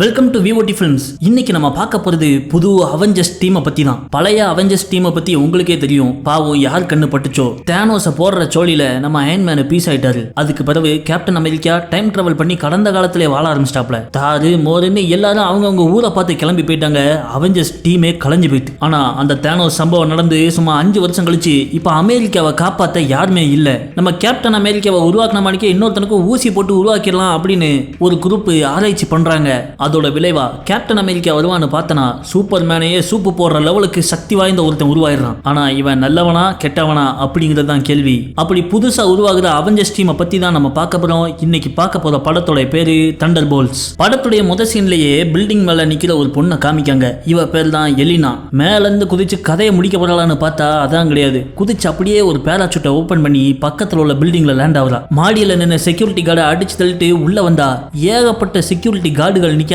Welcome to VOT films. இன்னைக்கு நம்ம பார்க்க போறது புது அவெஞ்சர்ஸ் டீமை பத்தி தான். பழைய அவெஞ்சர்ஸ் டீமை பத்தி உங்களுக்கே தெரியும். பாவம் யார் கண்ணு பட்டுச்சோ தேனோஸை போடுற சோழியில நம்ம அயன்மேன் பீஸ் ஆயிட்டாரு. அதுக்கு பிறகு கேப்டன் அமெரிக்கா டைம் டிராவல் பண்ணி கடந்த காலத்திலே வாழ ஆரம்பிச்சிட்டாப்ல. தாரு மோருன்னு எல்லாரும் அவங்கவுங்க ஊரை பார்த்து கிளம்பி போயிட்டாங்க. அவெஞ்சர்ஸ் டீமே கலைஞ்சு போயிட்டு. ஆனா அந்த தேனோஸ் சம்பவம் நடந்து சும்மா 5 வருஷம் கழிச்சு இப்ப அமெரிக்காவை காப்பாத்த யாருமே இல்ல. நம்ம கேப்டன் அமெரிக்காவை உருவாக்கின மாணிக்கே இன்னொருத்தனுக்கு ஊசி போட்டு உருவாக்கிடலாம் அப்படின்னு ஒரு குரூப் ஆராய்ச்சி பண்றாங்க. அதோட விளைவா கேப்டன் அமெரிக்கா வருவான்னு பார்த்தனா சூப்பர் மேனையே சூப்பு போடுற லெவலுக்கு சக்தி வாய்ந்த ஒருத்தன் உருவாயிடுறான். ஆனா இவன் நல்லவனா கெட்டவனா அப்படிங்கிறது தான் கேள்வி. அப்படி புதுசா உருவாகுற அவெஞ்சர்ஸ் டீமை பத்தி தான் நம்ம பார்க்க போறோம். இன்னைக்கு பார்க்க போற படத்தோட பேரு தண்டர் போல்ட்ஸ். படத்துடைய முதல் சீன்லயே பில்டிங் மேல நிக்கிற ஒரு பொண்ணை காமிக்காங்க. இவ பேர் தான் எலினா. மேல இருந்து குதிச்சு கதையை முடிக்க போறாளான்னு பார்த்தா அதான் கிடையாது. குதிச்சு அப்படியே ஒரு பேராசூட்டை ஓபன் பண்ணி பக்கத்துல உள்ள பில்டிங்ல லேண்ட் ஆகுறா. மாடியில நின்று செக்யூரிட்டி கார்டை அடிச்சு தள்ளிட்டு உள்ள வந்தா ஏகப்பட்ட செக்யூரிட்டி கார்டுகள் நிக்காங்க.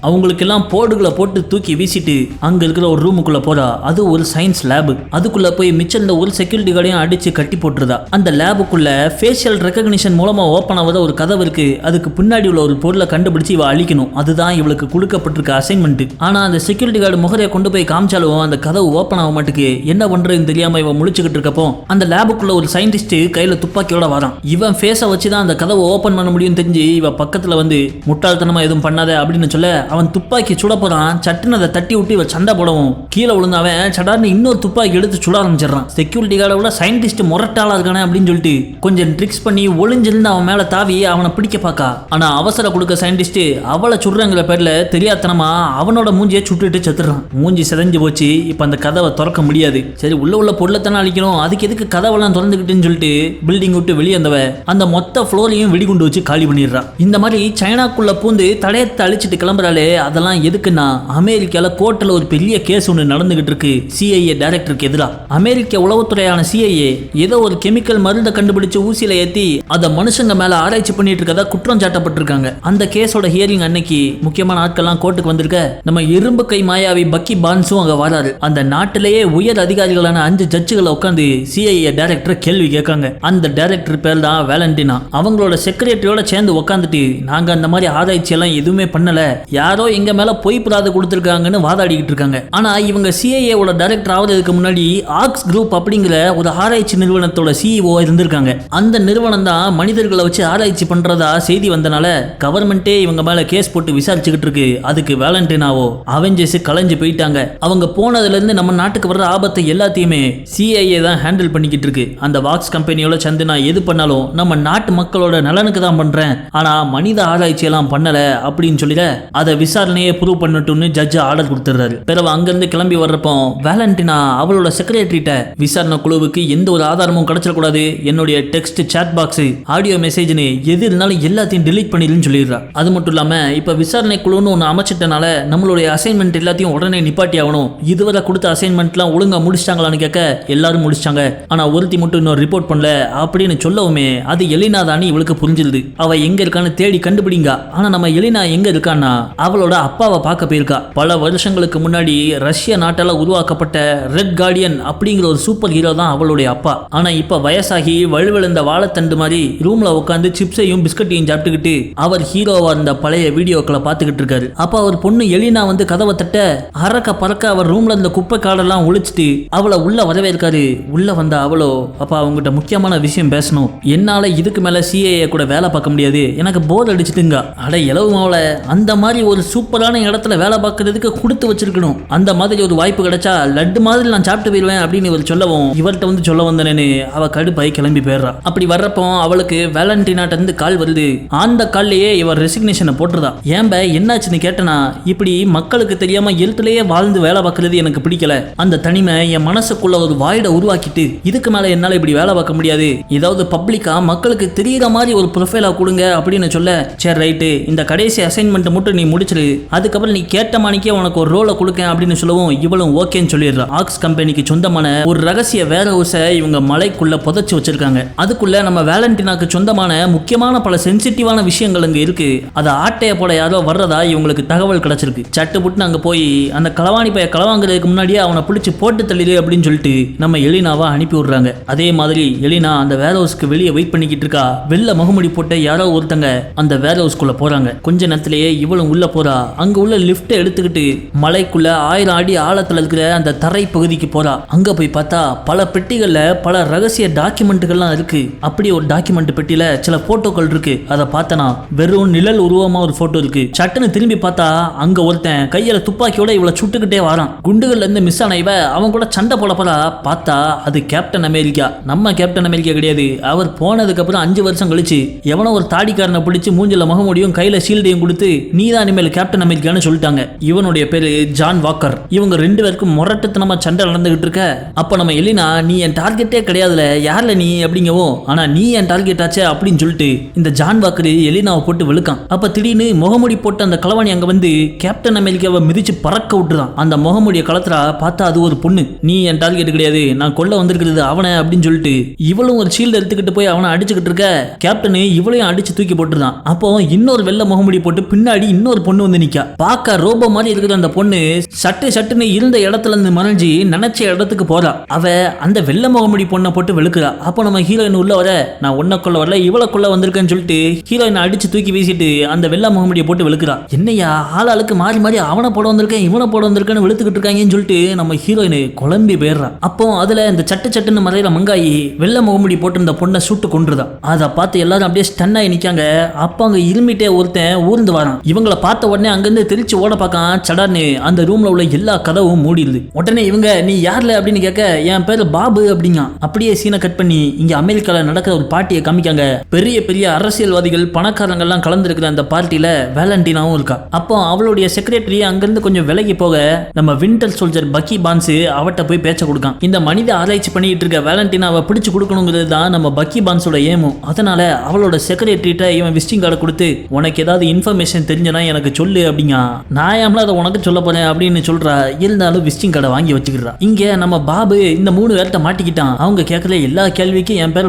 அவங்களுக்கு எல்லாம் போர்டுகளை போட்டு தூக்கி வீசிட்டு அங்க இருக்கிற ஒரு ரூமுக்குள்ள போறா. அது ஒரு சயின்ஸ் லேப். அதுக்குள்ள போய் மிச்சம் ஒரு செக்யூரிட்டி கார்டையும் அடிச்சு கட்டி போட்டுருதா. அந்த லேபுக்குள்ள ஃபேஷியல் ரெகக்னிஷன் மூலமா ஓபன் ஆகுற ஒரு கதவு இருக்கு. அதுக்கு பின்னாடி உள்ள ஒரு பொருளை கண்டுபிடிச்சு இவ அழிக்கணும். அதுதான் இவளுக்கு கொடுக்கப்பட்டிருக்க அசைன்மெண்ட். ஆனா அந்த செக்யூரிட்டி கார்டு முகரையை கொண்டு போய் காமிச்சாலும் அந்த கதவு ஓபன் ஆக மாட்டுக்கு. என்ன பண்றதுன்னு தெரியாம இவன் முழிச்சுக்கிட்டு இருக்கப்போ அந்த லேபுக்குள்ள ஒரு சயின்டிஸ்ட் கையில துப்பாக்கியோட வரான். இவன் ஃபேஸை வச்சுதான் அந்த கதவை ஓபன் பண்ண முடியும் தெரிஞ்சு இவ பக்கத்துல வந்து முட்டாள்தனமா எதுவும் பண்ணாத அப்படின்னு சொல்ல அவன் துப்பாக்கி சுட போறான். சட்டுன்னு அதை தட்டி விட்டு இவன் சண்டை போடவும் கீழே விழுந்தவன் சடார்னு இன்னொரு துப்பாக்கி எடுத்து சுட ஆரம்பிச்சிடறான். செக்யூரிட்டி கார்டை விட சயின்டிஸ்ட் முரட்டாளா இருக்கானே அப்படின்னு சொல்லிட்டு கொஞ்சம் ட்ரிக்ஸ் பண்ணி ஒளிஞ்சிருந்து அவன் மேல தாவி அவனை பிடிக்க பார்க்கா. ஆனா அவசர கொடுக்க சயின்டிஸ்ட் அவளை சுடுறங்கிற பேர்ல தெரியாதனமா அவனோட மூஞ்சியை சுட்டுட்டு செத்துறான். மூஞ்சி சிதைஞ்சு போச்சு. இப்ப அந்த கதவை திறக்க முடியாது. சரி உள்ள பொருளைத்தானே அழிக்கணும், அதுக்கு எதுக்கு கதவெல்லாம் திறந்துக்கிட்டுன்னு சொல்லிட்டு பில்டிங் விட்டு வெளியே வந்தவ அந்த மொத்த ஃப்ளோரையும் வெடிகுண்டு வச்சு காலி பண்ணிடுறான். இந்த மாதிரி சைனாக்குள்ள பூந்து தடையத்தை அழிச்சிட்டு கிளம்புறாளே அதெல்லாம் எதுக்குன்னா அமெரிக்கால கோர்ட்ல ஒரு பெரிய கேஸ் ஒன்று நடந்துகிட்டு இருக்கு. CIA டைரக்டருக்கு எதிராக. அமெரிக்க உளவுத்துறையான CIA ஏதோ ஒரு கெமிக்கல் மருந்தை கண்டுபிடிச்சு ஊசியில ஏத்தி அதை மனுஷங்க மேல ஆராய்ச்சி பண்ணிட்டு இருக்கதா குற்றம் சாட்டப்பட்டிருக்காங்க. அந்த கேஸோட ஹியரிங் அன்னைக்கு முக்கியமான ஆட்கள்லாம் கோர்ட்டுக்கு வந்திருக்க. நம்ம இரும்பு கை மாயாவி பக்கி பான்ஸும் அங்க வராரு. அந்த நாட்டிலேயே உயர் அதிகாரிகளான 5 ஜட்ஜுகளை உட்காந்து CIA டைரக்டர் கேள்வி கேட்காங்க. அந்த டைரக்டர் பேர் தான் வேலண்டினா. அவங்களோட செக்ரட்டரியோட சேர்ந்து உட்காந்துட்டு நாங்க அந்த மாதிரி ஆராய்ச்சி எல்லாம் எதுவுமே பண்ணல, யாரோ எங்க மேல பொய் புராது கொடுத்திருக்காங்கன்னு வாதாடிக்கிட்டு இருக்காங்க. ஆனா இவங்க CIA ஓட டைரக்டர் ஆவதுக்கு முன்னாடி ஆக்ஸ் குரூப் அப்படிங்கிற ஒரு ஆராய்ச்சி நிறுவனத்தோட CEO இருந்திருக்காங்க. அந்த நிறுவனம் தான் மனிதர்களை வச்சு ஆராய்ச்சி பண்றதா செய்தி வந்தனால கவர்மெண்டே இவங்க மேல கேஸ் போட்டு விசாரிச்சுக்கிட்டு இருக்கு. அதுக்கு வேலண்டினாவோ அவெஞ்சர்ஸ் கலைஞ்சு போயிட்டாங்க. அவங்க போனதுல இருந்து நம்ம நாட்டுக்கு வர்ற ஆபத்தை எல்லாத்தையுமே CIA தான் ஹேண்டில் பண்ணிக்கிட்டு இருக்கு. அந்த வாக்ஸ் கம்பெனியோட சேர்ந்து நான் எது பண்ணாலும் நம்ம நாட்டு மக்களோட நலனுக்கு தான் பண்றேன், ஆனா மனித ஆராய்ச்சி எல்லாம் பண்ணல அப்படின்னு சொல்லிட அதை விசாரணையை ப்ரூவ் பண்ணட்டும்னு ஜட்ஜ் ஆர்டர் கொடுத்துறாரு. பிறகு அங்கிருந்து கிளம்பி வர்றப்போ வேலண்டினா அவளோட செக்ரட்டரிட்ட விசாரணை குழுவுக்கு எந்த ஒரு ஆதாரமும் கிடைச்சிடக்கூடாது, என்னுடைய டெக்ஸ்ட் சாட் பாக்ஸ் ஆடியோ மெசேஜ்னு எது இருந்தாலும் எல்லாத்தையும் டெலீட் பண்ணிடுன்னு சொல்லிடுறா. அது மட்டும் இல்லாம இப்ப விசாரணை குழுன்னு ஒன்று அமைச்சிட்டனால நம்மளுடைய அசைன்மெண்ட் எல்லாத்தையும் உடனே நிப்பாட்டி ஆகணும். இதுவரை கொடுத்த அசைன்மெண்ட்லாம் ஒழுங்கா முடிச்சிட்டாங்களான்னு கேட்க எல்லாரும் முடிச்சிட்டாங்க, ஆனா ஒருத்தி மட்டும் இன்னொரு ரிப்போர்ட் பண்ணல அப்படின்னு சொல்லவுமே அது எலினா தானே இவளுக்கு புரிஞ்சிருது. அவ எங்க இருக்கான்னு தேடி கண்டுபிடிங்க. ஆனா நம்ம எலினா எங்க இருக்கான்னா அவளோட அப்பாவை பார்க்க போயிருக்கா. பல வருஷங்களுக்கு முன்னாடி ரஷ்ய நாட்டால உருவாக்கப்பட்ட ரெட் கார்டியன் அப்படிங்கிற ஒரு சூப்பர் ஹீரோ தான் அவளுடைய அப்பா. ஆனா இப்ப வயசாகி வலுவிழந்த வாழைத்தண்டு மாதிரி ரூம்ல உட்காந்து சிப்ஸையும் பிஸ்கட்டையும் சாப்பிட்டுக்கிட்டு அவர் ஹீரோவா இருந்த பழைய வீடியோக்களை பார்த்துக்கிட்டு இருக்காரு. அப்ப அவர் பொண்ணு எலினா வந்து கதவை தட்ட அறக்க பறக்க அவர் ரூம்ல இருந்த குப்பை காடெல்லாம் ஒழிச்சிட்டு அவளை உள்ள வரவேற்காரு. உள்ள வந்த அவளோ அப்ப அவங்ககிட்ட முக்கியமான விஷயம் பேசணும், என்னால இதுக்கு மேல CIA கூட வேலை பார்க்க முடியாது, எனக்கு போர் அடிச்சுட்டுங்க. அட இளவு மாவளை, அந்த மாதிரி ஒரு சூப்பரான இடத்துல வேலை பார்க்கறதுக்கு கொடுத்து வச்சிருக்கணும். அந்த மாதிரி ஒரு வாய்ப்பு கிடைச்சா லட்டு மாதிரி நான் சாப்பிட்டு போயிடுவேன் அப்படின்னு இவர் சொல்லவும் இவர்கிட்ட வந்து சொல்ல வந்தேன்னு அவ கடுப்பாய் கிளம்பி போயிடுறா. அப்படி வர்றப்போ அவளுக்கு வேலண்டினாட்ட இருந்து கால் வருது. அந்த கால்லையே இவர் ரெசிக்னேஷனை போட்டுறதா. ஏன்ப என்னாச்சுன்னு கேட்டனா இப்படி மக்களுக்கு தெரியாம எழுத்துலயே வாழ்ந்து வேலை பார்க்கறது எனக்கு பிடிக்கல. அந்த தனிமை என் மனசுக்குள்ள ஒரு வாய்டை உருவாக்கிட்டு இதுக்கு மேல என்னால இப்படி வேலை பார்க்க முடியாது, ஏதாவது பப்ளிக்கா மக்களுக்கு தெரியற மாதிரி ஒரு ப்ரொஃபைலா கொடுங்க அப்படின்னு சொல்ல சரி ரைட்டு இந்த கடைசி அசைன்மெண்ட் மட்டும் நீ முடிச்சிரு, அதுக்கப்புறம் நீ கேட்ட மாணிக்கே உனக்கு ஒரு ரோலை கொடுக்க அப்படின்னு சொல்லவும் இவளும் ஓகேன்னு சொல்லிடுறா. ஆக்ஸ் கம்பெனிக்கு சொந்தமான ஒரு ரகசிய வேர் ஹவுஸை இவங்க மலைக்குள்ள புதைச்சு வச்சிருக்காங்க. அதுக்குள்ள நம்ம வேலண்டினாக்கு சொந்தமான முக்கியமான பல சென்சிட்டிவான விஷயங்கள் அங்க இருக்கு. அதை ஆட்டைய போட யாரோ வர்றதா இவங்களுக்கு தகவல் கிடைச்சிருக்கு. சட்டு புட்டுன்னு அங்க போய் அந்த களவாணி பைய களவாங்கிறதுக்கு முன்னாடியே அவனை பிடிச்சி போட்டு தள்ளிடு அப்படின்னு சொல்லிட்டு நம்ம எலினாவை அனுப்பி விடுறாங்க. அதே மாதிரி எலினா அந்த வேர் ஹவுஸ்க்கு வெளியே வெயிட் பண்ணிக்கிட்டு இருக்கா. வெள்ள முகமுடி போட்ட யாரோ ஒருத்தங்க அந்த வேர் ஹவுஸ்க்குள்ள போறாங்க. கொஞ்ச நேரத்திலேயே இவளும் உள்ள போறா. அங்க உள்ள லிப்ட் எடுத்துக்கிட்டு மலைக்குள்ள 1000 அடி ஆழத்துல இருக்கிற அந்த தரை பகுதிக்கு போறா. அங்க போய் பார்த்தா பல பெட்டிகள்ல பல ரகசிய டாக்குமெண்ட்டுகள்லாம் இருக்கு. அப்படி ஒரு டாக்குமெண்ட் பெட்டியில சில போட்டோக்கள் இருக்கு. அதை பார்த்தனா வெறும் நிழல் உருவமா ஒரு போட்டோ இருக்கு. சட்டுன்னு திரும்பி பார்த்தா அங்க ஒருத்தன் கையில துப்பாக்கியோட இவளை சுட்டுக்கிட்டே வரான். குண்டுகள்ல இருந்து மிஸ் ஆன இவ அவன் கூட சண்டை போட போறா. பார்த்தா அது கேப்டன் அமெரிக்கா. நம்ம கேப்டன் அமெரிக்கா கிடையாது. அவர் போனதுக்கு அப்புறம் 5 வருஷம் கழிச்சு எவனோ ஒரு தாடிக்காரனை பிடிச்சு மூஞ்சில முகமூடியும் கையில ஷீல்டையும் கொடுத்து நீதான் இனிமேல் கேப்டன் அமெரிக்கான்னு சொல்லிட்டாங்க. இவனுடைய பேரு ஜான் வாக்கர். இவங்க 2 பேருக்கும் முரட்டுத்தனமா சண்டை நடந்துகிட்டு இருக்க. அப்ப நம்ம எலினா நீ என் டார்கெட்டே கிடையாதுல, யார்ல நீ அப்படிங்கவும், ஆனா நீ என் டார்கெட் ஆச்சே அப்படின்னு சொல்லிட்டு இந்த ஜான் வாக்கர் எலினாவை போட்டு வெளுக்கான். அப்ப திடீர்னு முகமூடி போட்டு அந்த களவாணி அங்க வந்து கேப்டன் அமெரிக்காவை மிதிச்சு பறக்க விட்டுறான். அந்த முகமூடிய களத்துல பார்த்தா அது ஒரு பொண்ணு. நீ என் டார்கெட் கிடையாது, நான் கொல்ல வந்திருக்கிறது அவனை அப்படின்னு சொல்லிட்டு இவளும் ஒரு ஷீல்டு எடுத்துக்கிட்டு போய் அவனை அடிச்சுக்கிட்டு இருக்க. கேப்டன் இவளையும் அடிச்சு தூக்கி போட்டுருந்தான். அப்போ இன்னொரு வெள்ளை முகமூடி போட்டு பின்னாடி இன்னொரு பொண்ணு வந்து நிக்கா. பார்க்க ரோபோ மாதிரி இருக்கிற அந்த பொண்ணு சட்டுன்னு இருந்த இடத்துல இருந்து மறைஞ்சு நினைச்ச இடத்துக்கு போறா. அவ அந்த வெள்ளை முகமூடி பொண்ணை போட்டு வெளுக்குறா. அப்போ நம்ம ஹீரோயின் உள்ள வர நான் ஒன்ன கொள்ள வரல இவளை கொள்ள வந்திருக்கேன்னு சொல்லிட்டு ஹீரோயினை அடிச்சு தூக்கி வீசிட்டு அந்த வெள்ளை முகமூடியை போட்டு வெளுக்குறா. என்னையா ஆளாளுக்கு மாறி மாறி அவனை போட வந்திருக்கேன் இவனை போட வந்திருக்கேன்னு வெளுத்துக்கிட்டு இருக்காங்கன்னு சொல்லிட்டு நம்ம ஹீரோயின் குழம்பி போயிடுறா. அப்போ அதுல இந்த சட்டுன்னு மறையிற மங்காயி வெள்ளை முகமூடி போட்டு இந்த பொண்ணை சுட்டு கொன்றுதான். அதை பார்த்து எல்லாரும் அப்படியே ஸ்டன் ஆகி நிக்காங்க. அப்ப அங்க இருமிட்டே ஒருத்தன் ஊர்ந்து வரான். இவங்களை பார்த்த உடனே அங்கிருந்து திருச்சி ஓட பார்க்கான். சடார்னு அந்த ரூம்ல உள்ள எல்லா கதவும் மூடிடுது. உடனே இவங்க நீ யார்ல அப்படின்னு கேட்க என் பேரு பாபு அப்படிங்க. அப்படியே சீனை கட் பண்ணி இங்க அமெரிக்கால நடக்கிற ஒரு பார்ட்டியை காமிக்காங்க. பெரிய பெரிய அரசியல்வாதிகள் பணக்காரங்க எல்லாம் கலந்துருக்கிற அந்த பார்ட்டியில வேலண்டினாவும் இருக்கா. அப்போ அவளுடைய செக்ரட்டரி அங்கிருந்து கொஞ்சம் விலகி போக நம்ம வின்டர் சோல்ஜர் பக்கி பான்ஸ் அவட்ட போய் பேச்ச கொடுக்கான். இந்த மனித ஆராய்ச்சி பண்ணிட்டு இருக்க வேலண்டினாவை பிடிச்சு கொடுக்கணுங்கிறது தான் நம்ம பக்கி பான்ஸோட ஏமும். அதனால அவளோட செக்ரட்டரிட்ட இவன் விசிட்டிங் கார்டை கொடுத்து உனக்கு ஏதாவது இன்ஃபர்மேஷன் தெரிஞ்சனா எனக்கு சொல்லு அப்படிங்க. நான் ஏம்ல அதை உனக்கு சொல்ல போறேன் அப்படின்னு சொல்றா. இருந்தாலும் விசிட்டிங் கார்டை வாங்கி வச்சுக்கிறா. இங்க நம்ம பாபு இந்த 3 பேர்ட்ட மாட்டிக்கிட்டான். அவங்க கேட்கல எல்லா கேள்விக்கும் என் பேர்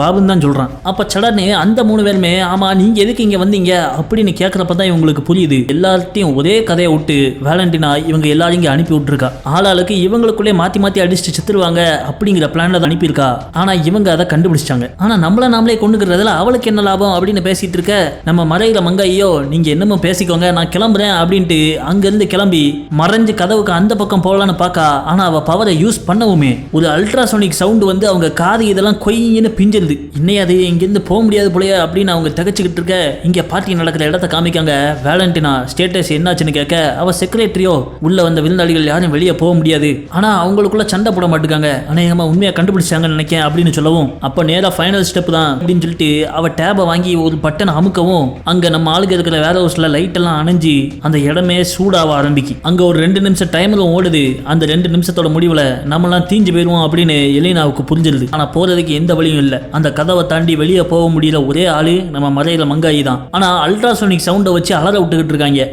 பாபுன்னு தான் சொல்றான். அப்ப சடனே அந்த 3 பேருமே ஆமா நீங்க எதுக்கு இங்க வந்தீங்க அப்படின்னு கேட்கறப்பதான் இவங்களுக்கு புரியுது. எல்லார்ட்டையும் ஒரே கதையை விட்டு வேலண்டினா இவங்க எல்லாரும் இங்க அனுப்பி விட்டுருக்கா. ஆளாளுக்கு இவங்களுக்குள்ளே மாத்தி மாத்தி அடிச்சுட்டு செத்துருவாங்க அப்படிங்கிற பிளான்ல அனுப்பியிருக்கா. ஆனா இவங்க அதை கண்டுபிடிச்சிட்டாங்க. ஆனா நாமளே கொண்டுக்கிறதுல அவளுக்கு என்ன லாபம் அப்படின்னு பேசிட்டு இருக்க நம்ம மறையில மங்காயோ நீங்க என்னமோ பேசிக்கோங்க நான் கிளம்புறேன் அப்படின்ட்டு அங்கிருந்து கிளம்பி மறைஞ்சு கதவுக்கு அந்த பக்கம் போகலான்னு பார்க்கா. ஆனா அவ பவரை யூஸ் பண்ணவுமே ஒரு அல்ட்ராசோனிக் சவுண்ட் வந்து அவங்க காது இதெல்லாம் கொய்யின்னு பிஞ்சிருது. இன்னையாது இங்கிருந்து போக முடியாது போலயே அப்படின்னு அவங்க தகச்சுக்கிட்டு இருக்க. இங்க பார்ட்டி நடக்கிற இடத்த காமிக்காங்க. வேலண்டினா ஸ்டேட்டஸ் என்னாச்சுன்னு கேட்க அவ செக்ரட்டரியோ உள்ள வந்த விருந்தாளிகள் யாரும் வெளியே போக முடியாது, ஆனா அவங்களுக்குள்ள சண்டை போட மாட்டுக்காங்க, அநேகமா உண்மையா கண்டுபிடிச்சாங்கன்னு நினைக்கிறேன் அப்படின்னு சொல்லவும் அப்ப நேரா ஃபைனல் ஸ்டெப் தான் அப்படின்னு சொல்லிட்டு அவ டேபை வாங்கி ஒரு பட்டனை அமுக்கவும் அங்க நம்ம ஆளுங்க இருக்கிற வேர் ஹவுஸ்ல லைட் எல்லாம் அணைஞ்சு அந்த இடமே சூடாக ஆரம்பிக்கு. அங்க ஒரு 2 நிமிஷம் டைம்லும் ஓடுது. அந்த 2 நிமிஷத்தோட முடிவுல நம்மலாம் தீஞ்சு போயிருவோம் அப்படின்னு எலினாவுக்கு புரிஞ்சிருது. ஆனா போறதுக்கு எந்த வழியும் இல்ல. அந்த கதவை தாண்டி வெளியே போக முடியல ஒரே ஆளு நம்ம மறையில மங்காயி தான். ஆனா அல்ட்ராசோனிக் சவுண்டை வச்சு அலற விட்டுக்கிட்டு இருக்காங்க.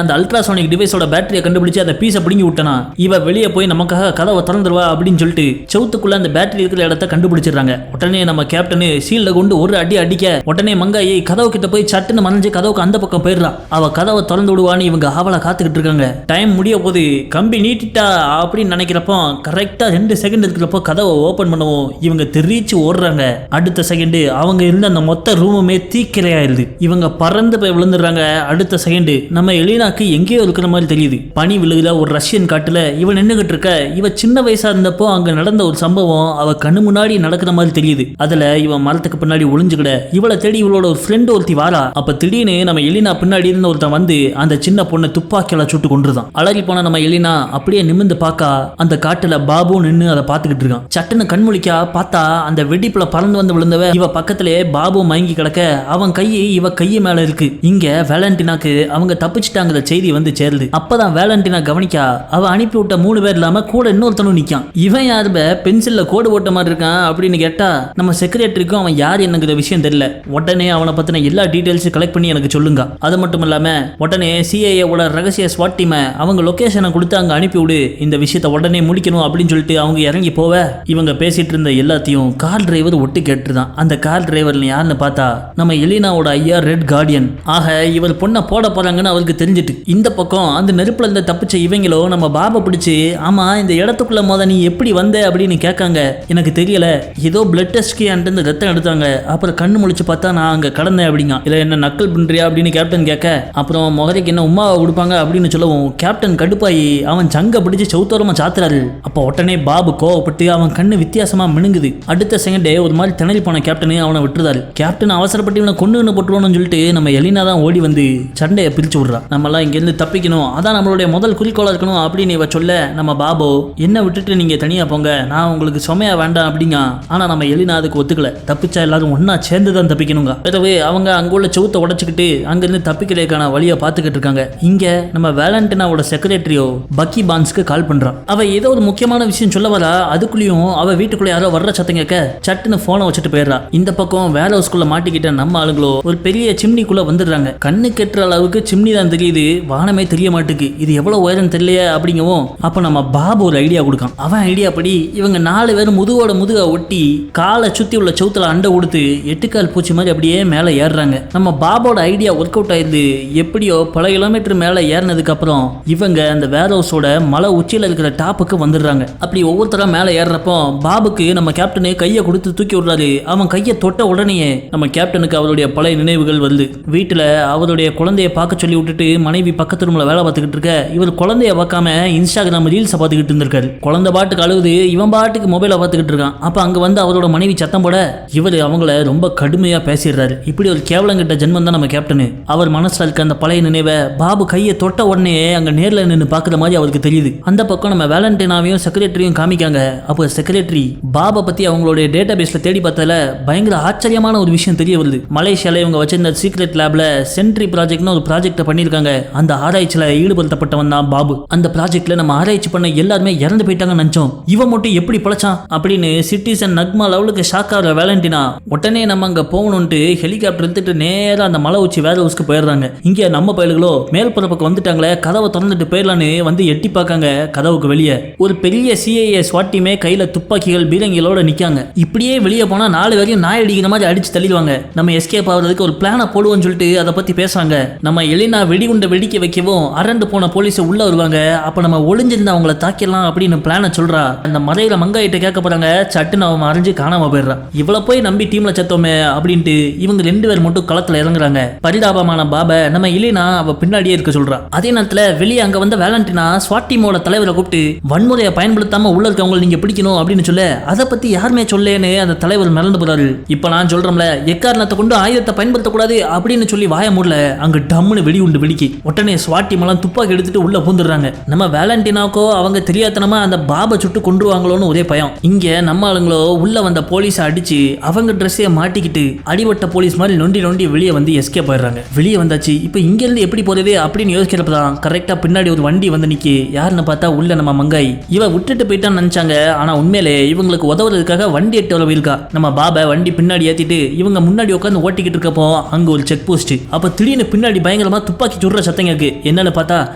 அந்த அல்ட்ராசோனிக் டிவைஸோட பேட்டரியை கண்டுபிடிச்சு அந்த பீஸை பிடிங்கி விட்டனா இவ வெளியே போய் நமக்காக கதவை திறந்துருவா அப்படின்னு சொல்லிட்டு செவுத்துக்குள்ள அந்த பேட்டரி இருக்கிற இடத்த கண்டுபிடிச்சிடறாங்க. உடனே நம்ம கேப்டனு ஷீல்ட கொண்டு ஒரு அடி அடிக்க உடனே மங்காயி கதவு கிட்ட போய் சட்டுன்னு மறைஞ்சு கதவுக்கு அந்த பக்கம் போயிடுறா. அவ கதவை திறந்து விடுவான்னு இவங்க ஆவலை காத்துக்கிட்டு இருக்காங்க. டைம் முடிய போது கம்பி நீட்டிட்டா அப்படின்னு நினைக்கிறப்போ கரெக்டா 2 செகண்ட் இருக்கிறப்போ கதவை ஓபன் பண்ணவும் இவங்க தெரிச்சு ஓடுறாங்க. அடுத்த செகண்ட் அவங்க இருந்த அந்த மொத்த ரூமுமே தீக்கிரையாயிருது. இவங்க பறந்து போய் விழுந்துடுறாங்க. அடுத்த செகண்ட் நம்ம எலினாக்கு எங்கேயோ இருக்கிற மாதிரி தெரியுது. பனி விழுகுல ஒரு ரஷ்யன் காட்டுல இவ நின்னுகிட்டு இருக்க. இவ சின்ன வயசா இருந்தப்போ அங்க நடந்த ஒரு சம்பவம் அவ கண்ணு முன்னாடி நடக்கிற மாதிரி தெரியுது. அதுல இவன் மரத்துக்கு பின்னாடி ஒளிஞ்சுக்கிட இவளை தேடி இவளோட ஒரு ஃப்ரெண்ட் ஒருத்தி வாரா. அப்ப திடீர்னு நம்ம எலினா பின்னாடி இருந்த ஒருத்தன் வந்து அந்த சின்ன பொண்ணை துப்பாக்கியால சுட்டு கொண்டுதான். அலறி போன நம்ம எலினா அப்படியே நிமிந்து பார்க்கா அந்த காட்டுல பாபு நின்னு அதை பார்த்துக்கிட்டு இருக்கான். சட்டுன்னு கண்முழிக்கா பார்த்தா அந்த வெடிப்புல பறந்து வந்து விழுந்தவ இவ பக்கத்திலே பாபு மயங்கி கிடக்க அவன் கையை இவ கையை மேல இருக்கு. இங்க வேலண்டினாக்கு அவங்க தப்பிச்சுட்டாங்கிற செய்தி வந்து சேருது. அப்பதான் வேலண்டினா கவனிக்கா அவ அனுப்பி விட்ட 3 பேர் இல்லாம கூட இன்னொருத்தனும் நிக்கான். இவன் யாருப பென்சில்ல கோடு போட்ட மாதிரி இருக்கான் அப்படின்னு கேட்டா நம்ம செக்ரட்டரிக்கும் அவன் யார் என்னங்கிற விஷயம் தெரியல. உடனே அவனை பத்தின எல்லா டீடைல்ஸும் கலெக்ட் பண்ணி எனக்கு சொல்லுங்க. அது மட்டும் இல்லாம உடனே சிஐஏவோட ரகசிய ஸ்வாட் டீமை அவங்க லொகேஷனை கொடுத்து அங்க அனுப்பி விடு, இந்த விஷயத்தை உடனே முடிக்கணும் அப்படின்னு சொல்லிட்டு அவங்க இறங்கி போவ இவங்க பேசிட்டு இருந்த எல்லாத்தையும் கார் டிரைவர் ஒட்டு கேட்டுதான். அந்த கார் டிரைவர் யாருன்னு பார்த்தா நம்ம எலினாவோட ஐயா ரெட் கார்டியன். ஆக இவர் பொண்ணை போட போறாங்கன்னு அவருக்கு தெரிஞ்சிட்டு இந்த பக்கம் அந்த நெருப்புல இருந்து தப்பிச்ச இவங்களோ நம்ம பாபா பிடிச்சு ஆமா இந்த இடத்துக்குள்ள மோத நீ எப்படி வந்த அப்படின்னு கேட்காங்க. எனக்கு தெரியல, ஏதோ பிளட் டெஸ்ட்க்கு என்கிட்ட ரத்தம் எடுத்தாங்க, அப்புறம் கண்ணு முழிச்சு பார்த்தா நான் அங்க கடந்தேன் அப்படிங்க. இல்ல என்ன நக்கல் பண்றியா அப்படின்னு கேப்டன் கேப்டன் கேட்க, அப்புறம் முகரைக்கு என்ன உமாவை கொடுப்பாங்க அப்படின்னு சொல்லவும் கேப்டன் கடுப்பாயி அவன் சங்க பிடிச்சு சவுத்தோரமா சாத்துறாரு. அப்போ உடனே பாபு கோவப்பட்டு அவன் கண்ணு வித்தியாசமா மினுங்குது. அடுத்த செகண்டே ஒரு மாதிரி திணறி போன கேப்டனு அவனை விட்டுறாரு. கேப்டன் அவசரப்பட்டு இவனை கொண்டு போட்டுருவோம்னு சொல்லிட்டு நம்ம எலினா தான் ஓடி வந்து சண்டையை பிரிச்சு விடுறா. நம்மளாம் இங்கிருந்து தப்பிக்கணும், அதான் நம்மளுடைய முதல் குறிக்கோளா இருக்கணும் அப்படின்னு இவ சொல்ல, நம்ம பாபு என்ன விட்டுட்டு நீங்க தனியா போங்க, நான் உங்களுக்கு சுமையா வேண்டாம் அப்படிங்க. ஆனா நம்ம எலினா அதுக்கு ஒத்துக்கல. தப்பிச்சா எல்லாரும் ஒன்னா சேர்ந்து தான் தப்பிக்கணுங்க. பிறகு அவங்க அங்குள்ள செவுத்தை உடைச்சுக்கிட்டு அங்கிருந்து தப்பிக்கிறதுக்கான வழியை பார்த்துக்கிட்டு இருக்காங்க. இங்க நம்ம வேலண்டினாவோட செக்ரட்டரியோ பக்கி பான்ஸ்க்கு கால் பண்றான். அவ ஏதோ ஒரு முக்கியமான விஷயம் சொல்ல வரா. அதுக்குள்ளேயும் அவ வீட்டுக்குள்ள யாரோ வர்ற சத்தம் கேட்க சட்டுன்னு போனை வச்சுட்டு போயிடுறா. இந்த பக்கம் வேர் ஹவுஸ்குள்ள மாட்டிக்கிட்ட நம்ம ஆளுங்களோ ஒரு பெரிய சிம்னிக்குள்ள வந்துடுறாங்க. கண்ணு கெட்டுற அளவுக்கு சிம்னி தான் தெரியுது, வானமே தெரிய மாட்டுக்கு. இது எவ்வளவு உயரம் தெரியலையே அப்படிங்கவும் அப்ப நம்ம பாபு ஒரு ஐடியா கொடுக்கான். அவன் ஐடியா படி இவங்க 4 பேரும் முதுக ஒட்டி காலை சுத்தி உள்ள சவுத்துல அண்டை கொடுத்து 8 கால் பூச்சி மாதிரி அப்படியே மேல ஏறுறாங்க. நம்ம பாபோட ஐடியா ஒர்க் அவுட் ஆயிடுது. எப்படியோ பல கிலோமீட்டர் மேல ஏறினதுக்கு அப்புறம் இவங்க அந்த வேர் ஹவுஸோட மலை உச்சியில இருக்கிற டாப்புக்கு வந்துடுறாங்க. அப்படி ஒவ்வொருத்தரா மேல ஏறப்போ பாபுக்கு நம்ம கேப்டனு கையை கொடுத்து தூக்கி விடுறாரு. அவன் கையை தொட்ட உடனே நம்ம கேப்டனுக்கு அவருடைய பழைய நினைவுகள் வருது. வீட்டுல அவருடைய குழந்தைய பார்க்க சொல்லி விட்டுட்டு மனைவி பக்கத்து ரூம்ல வேலை பார்த்துக்கிட்டு இருக்க இவர் குழந்தைய பார்க்காம இன்ஸ்டாகிராம் ரீல்ஸ் பார்த்துக்கிட்டு இருந்திருக்காரு. குழந்தை பாட்டுக்கு அழுகுது, இவன் பாட்டுக்கு மொபைலை பார்த்துக்கிட்டு இருக்கான். அப்ப அங்க வந்து அவரோட மனைவி சத்தம் போட இவர் அவங்கள ரொம்ப கடுமையா பேசிடுறாரு. இப்படி ஒரு கேவலங்கிட்ட ஜென்மம் தான் நம்ம கேப்டனு. அவர் மனசுல இருக்க அந்த பழைய நினைவை பாபு கையை தொட்ட உடனே அங்க நேர்ல நின்று பாக்குற மாதிரி அவருக்கு தெரியுது. அந்த பக்கம் நம்ம வேலண்டினாவையும் செக்ரட்டரியும் காமிக்காங்க. அப்போ செக்ரட்டரி பாபா பத்தி அவங்களுடைய டேட்டா பேஸ்ல தேடி பார்த்ததுல பயங்கர ஆச்சரியமான ஒரு விஷயம் தெரிய வருது. மலேசியால இவங்க வச்சிருந்த சீக்ரெட் லேப்ல சென்ட்ரி ப்ராஜெக்ட்னு ஒரு ப்ராஜெக்ட் பண்ணிருக்காங்க. அந்த ஆராய்ச்சியில ஈடுபடுத்தப்பட்டவன் தான் பாபு. அந்த ப்ராஜெக்ட்ல நம்ம ஆராய்ச்சி பண்ண எல்லாருமே இறந்து போயிட்டாங்கன்னு நினைச்சோம். இவன் மட்டும் எப்படி பழச்சான் அப்படின்னு சிட்டிசன் நக்மா லெவலுக்கு ஷாக் ஆகிற வேலண்டினா உடனே நம்ம அங்க போகணும்ட்டு ஹெலிகாப்டர் எடுத்துட்டு நேரா அந்த மலை உச்சி வேர் ஹவுஸ்க்கு போயிடுறாங்க. இங்க நம்ம பயல்களோ மேல் பரப்புக்கு வந்துட்டாங்களே, கதவை திறந்துட்டு போயிடலான்னு வந்து எட்டி பார்க்காங்க. கதவுக்கு வெளியே ஒரு பெரிய சிஐஏ ஸ்வாட் டீமே கையில துப்பாக்கிகள் பீரங்கிகளோட நிக்காங்க. இப்படியே வெளியே போனா 4 பேரையும் நாய் அடிக்கிற மாதிரி அடிச்சு தள்ளிடுவாங்க. நம்ம எஸ்கேப் ஆகுறதுக்கு ஒரு பிளானை போடுவோம்னு சொல்லிட்டு அதை பத்தி பேசுறாங்க. நம்ம எலினா வெடிகுண்டை வெடிக்க வைக்கவும் அரண்டு போன போலீஸ் உள்ள வருவாங்க. அப்ப நம்ம ஒளிஞ்சிருந்தா அவங்கள தாக்கிடலாம் அப்படின்னு பிளானை சொல்றா. அந்த மறையில மங்காயிட்ட கேட்க போறாங்க. சட்டுன்னு அவன் மறைஞ்சு காணாம போயிடுறா. இவ்வளவு போய் நம்பி டீம்ல செத்தோமே அப்படின்ட்டு இவங்க 2 பேர் மட்டும் களத்துல இறங்குறாங்க. பரிதாபமான பாப நம்ம எலினா அவ பின்னாடியே இருக்க சொல்றா. அதே நேரத்துல வெளியே அங்க வந்த வேலண்டினா ஸ்வாட் டீமோட தலைவரை கூப்பிட்டு வன்முறையை பயன்படுத்தாம உள்ள இருக்கவங்க நீங்க பிடிக்கணும் அப்படின்னு சொல்ல அதை பத்தி யாருமே சொல்லேன்னு அந்த தலைவர் மறந்து போறாரு. இப்ப நான் சொல்றோம்ல எக்காரணத்தை கொண்டு ஆயுதத்தை பயன்படுத்தக்கூடாது அப்படின்னு சொல்லி வாய மூடல அங்க டம்முன்னு வெடி உண்டு வெடிக்கி உடனே ஸ்வாட் டீம் எல்லாம் துப்பாக்கி எடுத்துட்டு உள்ள பூந்துடுறாங்க. நம்ம வேலண்டினாக்கோ அவங்க தெரியாதனமா அந்த பாபை சுட்டு கொன்றுவாங்களோன்னு ஒரே பயம். இங்க நம்ம ஆளுங்களோ உள்ள வந்த போலீஸை அடிச்சு அவங்க ட்ரெஸ்ஸைய மாட்டிக்கிட்டு அடிவட்ட போலீஸ் மாதிரி நொண்டி நொண்டி வெளியே வந்து எஸ்கேப் ஆயிடுறாங்க. வெளியே வந்தாச்சு. இப்ப இங்க இருந்து எப்படி போறது அப்படின்னு யோசிக்கிறப்பதான் கரெக்டா பின்னாடி ஒரு வண்டி வந்து நிக்கி. யாருன்னு பார்த்தா உள்ள நம்ம மங்காய். இவ விட்டுட்டு போயிட்டான்னு நினைச்சாங்க. ஆனா உண்மையிலே இவங்களுக்கு உதவுறதுக்காக வண்டி எட்டு வரவு இருக்கா. நம்ம பாபா வண்டி பின்னாடி ஏத்திட்டு இவங்க முன்னாடி உட்காந்து ஓட்டிக்கிட்டு இருக்கப்போ அங்க ஒரு செக் போஸ்ட். அப்ப திடீர்னு பின்னாடி பயங்கரமா துப்பாக்கி சுடுற சத்தம் இருக்கு. என்னன்னு பார்த்தா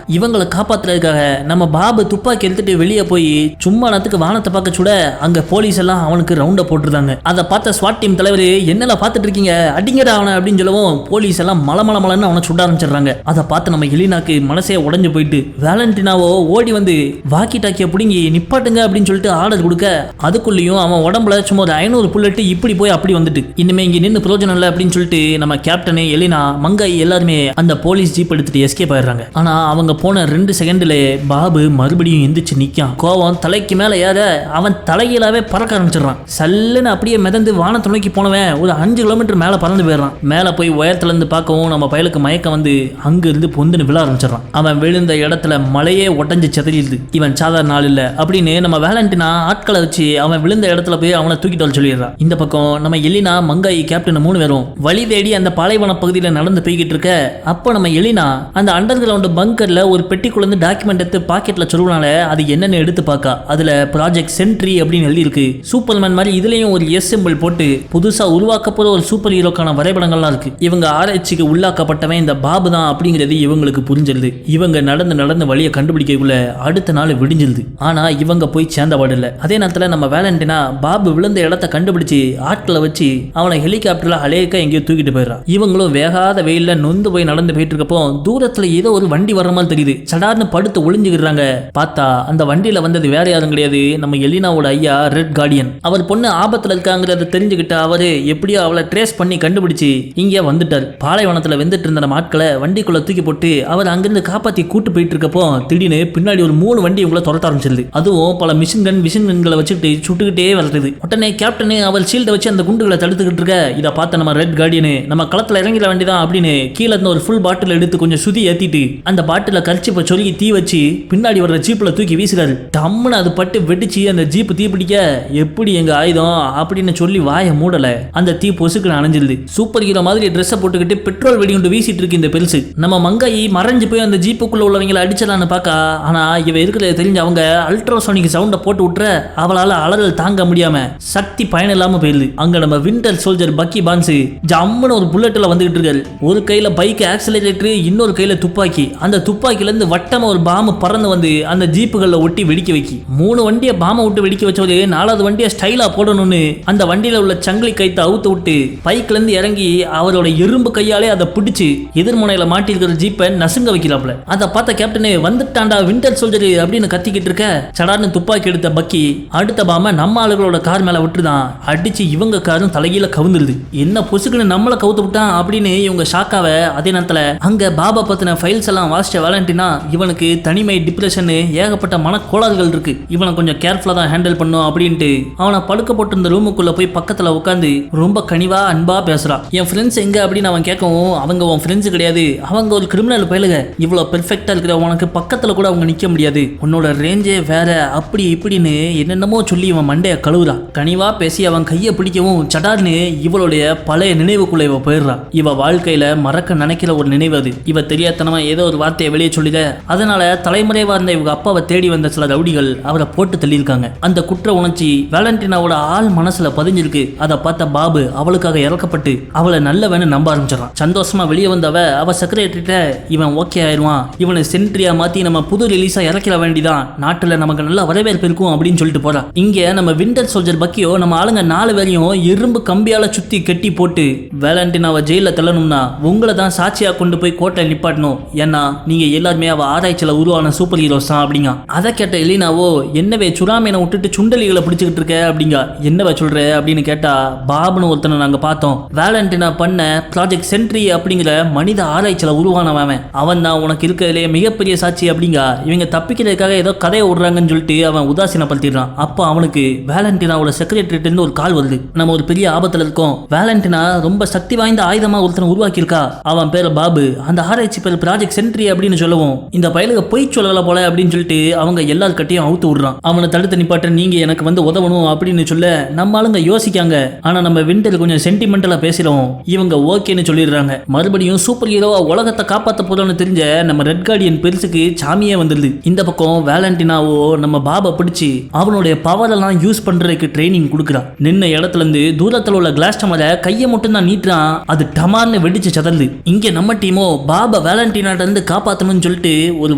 இவங்களை காப்பாத்துறதுக்காக நம்ம பாபு துப்பாக்கி எடுத்துட்டு வெளியே போய் சும்மா நேரத்துக்கு வானத்தை பார்க்க சுட அங்க போலீஸ் எல்லாம் அவனுக்கு ரவுண்ட போட்டுருந்தாங்க. அதை பார்த்த ஸ்வாட் டீம் தலைவர் என்னெல்லாம் பார்த்துட்டு இருக்கீங்க அடிங்கடா அவனை அப்படின்னு சொல்லவும் போலீஸ் எல்லாம் மலமலன்னு அவனை சுட ஆரம்பிச்சிடுறாங்க. அதை பார்த்து நம்ம எலினாக்கு மனசே உடஞ்சு போயிட்டு வேலண்டினாவோ ஓடி வந்து வாக்கி டாக்கிய பிடிங்கி நிப்பாட்டுங்க அப்படின்னு சொல்லிட்டு ஆர்டர் கொடுக்க அதுக்குள்ளேயும் அவன் உடம்புல சும்மா ஒரு 500 புல்லட் இப்படி போய் அப்படி வந்துட்டு இனிமே இங்க நின்று பிரயோஜனம் இல்லை அப்படின்னு சொல்லிட்டு நம்ம கேப்டனு எலினா மங்காய் எல்லாருமே அந்த போலீஸ் ஜீப் எடுத்துட்டு எஸ்கேப் ஆயிடுறாங்க. ஆனா அவங்க போன 2 செகண்ட்ல பாபு மறுபடியும் எந்திரிச்சு நிக்கான். கோவம் தலைக்கு மேல ஏற அவன் தலையிலாவே பறக்க ஆரம்பிச்சிடறான். சல்லுன்னு அப்படியே மிதந்து வானத்தை நோக்கி போனவன் ஒரு 5 கிலோமீட்டர் மேல பறந்து போயிடறான். மேல போய் உயரத்துல இருந்து பார்க்கவும் நம்ம பயலுக்கு மயக்கம் வந்து அங்க இருந்து பொந்துன்னு விழ ஆரம்பிச்சிடறான். அவன் விழுந்த இடத்துல மலையே உடஞ்சு செதறிடுது. இவன் சாதாரண ஆள் இல்ல அப்படின்னு நம்ம வேலண்டினா ஆட்களை வச்சு அவன் விழுந்த இடத்துல போய் அவனை தூக்கிட்டு வர சொல்லிடுறான். இந்த பக்கம் நம்ம எலினா மங்காய் கேப்டன் 3 பேரும் வழி தேடி அந்த பாலைவன பகுதியில நடந்து போய்கிட்டு இருக்க அப்போ நம்ம எலினா அந்த அண்டர் கிரவுண்ட் பங்கர்ல ஒரு பெட்டிக்குள்ள இருந்து டாக்குமெண்ட் எடுத்து பாக்கெட்ல சொல்லுவானால அது என்னன்னு எடுத்து பார்க்க அதுல ப்ராஜெக்ட் சென்ட்ரி அப்படின்னு எழுதி இருக்கு. சூப்பர்மேன் மாதிரி இதுலயும் ஒரு எஸ் சிம்பிள் போட்டு புதுசா உருவாக்கப்போற ஒரு சூப்பர் ஹீரோக்கான வரைபடங்கள்லாம் இருக்கு. இவங்க ஆராய்ச்சிக்கு உள்ளாக்கப்பட்டவன் இந்த பாபு தான் அப்படிங்கிறது இவங்களுக்கு புரிஞ்சிருது. இவங்க நடந்து வழியை கண்டுபிடிக்கக்குள்ள அடுத்த நாள் விடிஞ்சிருது. ஆனா இவங்க போய் சேர்ந்த பாடு இல்லை. அதே நேரத்துல நம்ம வேலண்டினா பாபு விழுந்த இடத்தை கண்டுபிடிச்சு ஆட்களை வச்சு அவனை ஹெலிகாப்டர்ல அலேக்கா எங்கேயோ தூக்கிட்டு போயிடறான். இவங்களும் வேகாத வெயில்ல நொந்து போய் நடந்து போயிட்டு இருக்கப்போ தூரத்துல ஏதோ ஒரு வண்டி வர்ற மாதிரி தெரியுது. சடார்னு படுத்து ஒளிஞ்சுக்கிறாங்க. பார்த்தா அந்த வண்டியில வந்தது வேற யாரும் கிடையாது, நம்ம எலினாவோட ஐயா ரெட் கார்டியன். அவர் பொண்ணு ஆபத்துல இருக்காங்கிறத தெரிஞ்சுக்கிட்ட அவரு எப்படியோ அவளை ட்ரேஸ் பண்ணி கண்டுபிடிச்சு இங்க வந்துட்டார். பாலைவனத்துல வெந்துட்டு இருந்த நம்ம ஆட்களை வண்டிக்குள்ள தூக்கி போட்டு அவர் அங்கிருந்து காப்பாத்தி கூட்டு போயிட்டு இருக்கப்போ திடீர்னு பின்னாடி ஒரு 3 வண்டி உங்களை துரத்த ஆரம்பிச்சிருது. அதுவும் பல மிஷின் கன்களை வச்சுட்டு சுட்டுக்கிட்டே வருது. உடனே கேப்டன் அவர் ஷீல்டை வச்சு அந்த குண்டுகளை தடுத்துக்கிட்டு இருக்க. இதை பார்த்த நம்ம ரெட் கார்டியனு நம்ம களத்துல இறங்கிட வேண்டியதான் அப்படின்னு கீழே இருந்த ஒரு ஃபுல் பாட்டில் எடுத்து கொஞ்சம் சுதி ஏத்திட்டு அந்த பாட்டில கரிச்சிப்ப சொல்லி தீ வச்சு பின்னாடி வர்ற ஜீப்ல தூக்கி வீசுறாரு. டம்முன்னு அது பட்டு வெடிச்சு அந்த ஜீப் தீ பிடிக்க எப்படி எங்க ஆயுதம் அப்படின்னு சொல்லி வாய மூடல அந்த தீ பொசுக்குன்னு அணைஞ்சிருது. சூப்பர் ஹீரோ மாதிரி ட்ரெஸ் போட்டுக்கிட்டு பெட்ரோல் வெடிகுண்டு வீசிட்டு இருக்கு இந்த பெருசு. நம்ம மங்காயி மறைஞ்சு போய் அந்த ஜீப்புக்குள்ள உள்ளவங்களை அடிச்சலான்னு பாக்கா, ஆனா இவ இருக்கிறத தெரிஞ்ச அவங்க அல்ட்ராசோனிக் சவுண்ட போட்டு விட்டுற அவளால அலறல் தாங்க முடியாம சக்தி பயன் இல்லாம போயிருது. அங்க நம்ம விண்டர் சோல்ஜர் பக்கி பான்ஸ் ஜம்முன்னு ஒரு புல்லட்ல வந்துகிட்டு இருக்காரு. ஒரு கையில பைக் ஆக்சிலரேட்டர், இன்னொரு கையில துப்பாக்கி. அந்த துப்பாக்கில இருந்து வட்டமா ஒரு பாம்பு பறந்து வந்து அந்த ஜீப்புகள்ல ஒட்டி வெடிக்க வைக்கி. 3 வண்டியை பாம்பை விட்டு வெடிக்க வச்சவரு 4வது வண்டியை ஸ்டைலா போடணும்னு அந்த வண்டியில உள்ள சங்கிலி கைத்தை அவுத்து விட்டு பைக்ல இருந்து இறங்கி அவரோட இரும்பு கையாலே அதை பிடிச்சு எதிர்முனையில மாட்டி இருக்கிற ஜீப்பை நசுங்க வைக்கிறாப்ல. அதை பார்த்த கேப்டன் வந்துட்டாண்டா விண்டர் சோல்ஜர் அப்படின்னு கத்திக்கிட்டு இருக்க, சடார்னு துப்பாக்கி எடுத்த பக்கி அடுத்த பாம்பை நம்ம ஆளுகளோட கார் மேல விட்டுதான் அடிச்சு இவங்க காரும் தலையில கவுந்துருது. என்ன பொசுக்குன்னு நம்மள கவுத்து விட்டான் அப்படின்னு இவங்க ஷாக்காவ. அதே நேரத்துல அங்க பாபா பத்தின ஃபைல்ஸ் எல்லாம் வாசிச்ச வேலண்டினா இவனுக்கு தனிமை, டிப்ரெஷன், ஏகப்பட்ட மனக்கோளாறுகள் இருக்கு, இவனை கொஞ்சம் கேர்ஃபுல்லா தான் ஹேண்டில் பண்ணும் அப்படின்ட்டு அவனை படுக்க போட்டு இந்த ரூமுக்குள்ள போய் பக்கத்துல உட்காந்து ரொம்ப கனிவா அன்பா பேசுறான். என் ஃப்ரெண்ட்ஸ் எங்க அப்படின்னு அவன் கேட்கவும், அவங்க உன் ஃப்ரெண்ட்ஸ் கிடையாது, அவங்க ஒரு கிரிமினல் பயலுக, இவ்வளவு பெர்ஃபெக்டா இருக்கிற உனக்கு பக்கத்துல கூட அவங்க நிக்க முடியாது, உன்னோட ரேஞ்சே வேற, அப்படி இப்படின்னு என்னென்னமோ சொல்லி இவன் மண்டைய கழுவுறான். கனிவா பேசி அவன் கையை பிடிக்கவும் சடார்னு இவளுடைய பழைய நினைவுக்குள்ள இவ போயிடுறான். இவ வாழ்க்கையில மறக்க நினைக்கிற ஒரு நினைவு அது. இவ தெரியாதனமா ஏதோ ஒரு வார்த்தையை வெளியே சொல்லிட, அதனால தலைமுறைவா இருந்த இவங்க அப்பாவை தேடி வந்த சில ரவுடிகள் அவரை போட்டு தள்ளியிருக்காங்க. அந்த குற்ற உணர்ச்சி வேலண்டினாவோட ஆள் மனசுல பதிஞ்சிருக்கு. அதை பார்த்த பாபு அவளுக்காக இறக்கப்பட்டு அவளை நல்லவன்னு நம்ப ஆரம்பிச்சிடறான். சந்தோஷமா வெளியே வந்தவ அவ செக்ரட்டரிட்ட இவன் ஓகே ஆயிடுவான், இவனை சென்ட்ரியா மாத்தி நம்ம புது ரிலீஸா இறக்கிற வேண்டிதான், நாட்டுல நமக்கு நல்ல வரவேற்பு இருக்கும் அப்படின்னு சொல்லிட்டு போறான். இங்க நம்ம விண்டர் சோல்ஜர் பக்கியோ நம்ம ஆளுங்க 4 பேரையும் இரும்பு கம்பியால சுத்தி கட்டி போட்டு வேலண்டினாவை ஜெயில தள்ளணும்னா உங்களை தான் சாட்சியா கொண்டு போய் கோட்டை நிப்பாட்டணும், ஏன்னா நீங்க எல்லாருமே அவ ஆராய்ச்சியில உருவான சூப்பர் ஹீரோஸ் தான் அப்படிங்க. அதை கேட்ட எலினாவோ என்னவே சுறாமீனை விட்டுட்டு சுண்டலிகளை பிடிச்சிக்கிட்டு இருக்க அப்படிங்க. என்னவே சொல்ற அப்படின்னு கேட்டா, பாபுன்னு ஒருத்தனை நாங்க பார்த்தோம், வேலண்டினா பண்ண ப்ராஜெக்ட் சென்ட்ரி அப்படிங்கிற மனித ஆராய்ச்சியில உருவானவன், அவன் தான் உனக்கு இருக்கிறதுலே மிகப்பெரிய சாட்சி அப்படிங்க. இவங்க தப்பிக்கிறதுக்காக ஏதோ கதையை விடுறாங்கன்னு சொல்லிட்டு அவன் உதாசீனப்படுத்திடுறான். அப்போ அவனுக்கு வேலண்டினாவோட செக்ரட்டரிட்ட இருந்து ஒரு கால் வருது, நம்ம ஒரு பெரிய ஆபத்துல இருக்கோம், வேலண்டினா ரொம்ப சக்தி வாய்ந்த ஆயுதமா ஒருத்தனை உருவாக்கியிருக்கா, அவன் பேர் பாபு, அந்த ஆராய்ச்சி பேர் ப்ராஜெக்ட் சென்ட்ரி அப்படின்னு சொல்லவும் இந்த பயலுக பொய் சொல்லல போல அப்படின்னு சொல்லிட்டு அவங்க எல்லார்கிட்டையும் அவுத்து விடுறான். அவனை தடுத்து நிப்பாட்ட நீங்க எனக்கு வந்து உதவணும் அப்படின்னு சொல்ல நம்ம ஆளுங்க யோசிக்காங்க. ஆனா நம்ம விண்டர் கொஞ்சம் சென்டிமெண்டலா பேசுறோம், இவங்க ஓகேன்னு சொல்லிடுறாங்க. மறுபடியும் சூப்பர் ஹீரோவா உலகத்தை காப்பாத்த போறோம்னு தெரிஞ்ச நம்ம ரெட் கார்டியன் பெருசுக்கு சாமியே வந்துருது. இந்த பக்கம் வேலண்டினாவோ நம்ம பாபா பிடிச்சி அவனுடைய பவர் எல்லாம் யூஸ் பண்றதுக்கு ட்ரைனிங் கொடுக்குறான். நின்ன இடத்துல இருந்து தூரத்தில் உள்ள கிளாஸ் டமரை கையை மட்டும் தான் நீட்டுறான், அது டமார்னு வெடிச்சு சதறுது. இங்க நம்ம டீமோ பாபா வேலண்டினாட்ட இருந்து காப்பாத்தணும்னு சொல்லிட்டு ஒரு